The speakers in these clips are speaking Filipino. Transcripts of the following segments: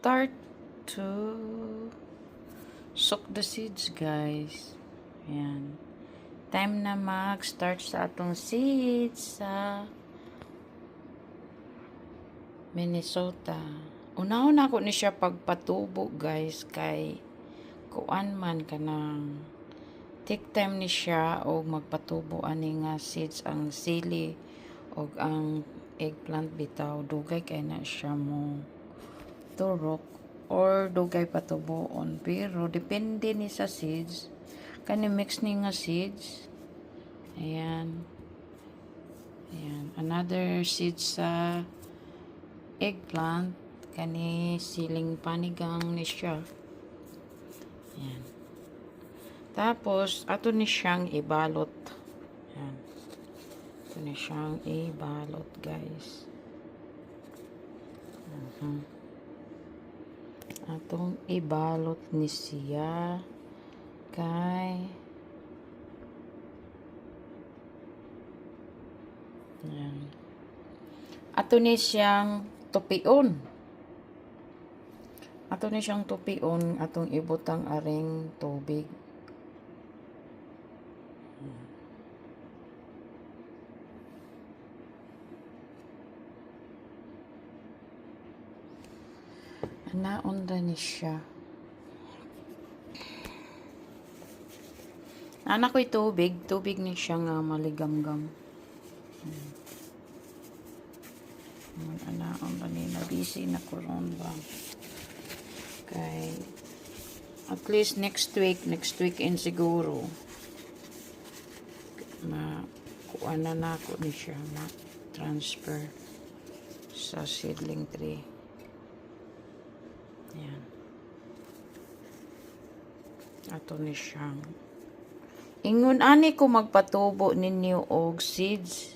start to soak the seeds, guys. Ayan. Time na mag-start sa atong seeds sa Minnesota. Una-una ko ni siya pagpatubo, guys, kay kuan man kanang take time ni siya o magpatubo ani nga seeds ang sili o ang eggplant bitaw. Dugay kay na siya mo turok or dugay patubuon, pero depende ni sa seeds kani mix ni nga seeds. Ayan, another seeds sa eggplant kani siling panigang ni siya. Ayan, tapos ato ni siyang ibalot. Ayan, ato ni siyang ibalot, guys. Atong ibalot ni siya kay ayan. Ato ni siyang tupion. Ato ni siyang tupion, atong ibutang aring tubig. Naon ra ni siya. Anak ko'y tubig ni siya nga maligamgam. Anaon ra ni nabisi na koron ba. Kay at least next weekend siguro kuha na ako ni siya na transfer sa seedling tree. Ayan. Ato ni siyang ingon ani ko magpatubo ninyo og seeds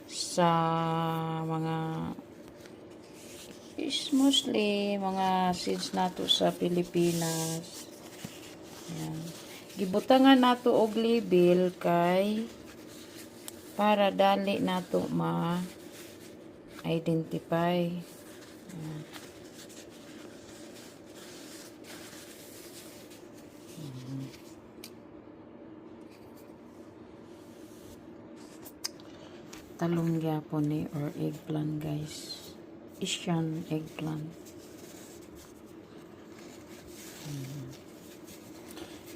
sa mga is mostly mga seeds nato sa Pilipinas. Ayan. Gibutangan nato og label kay para dali nato ma-identify. Ayan. Talong gyapon ni or eggplant, guys. Asian eggplant.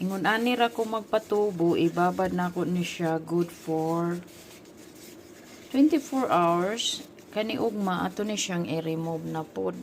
Ingon ani ra ko magpatubo, ibabad na ko ni siya good for 24 hours. Kani ugma ato ni siyang i-remove na pod.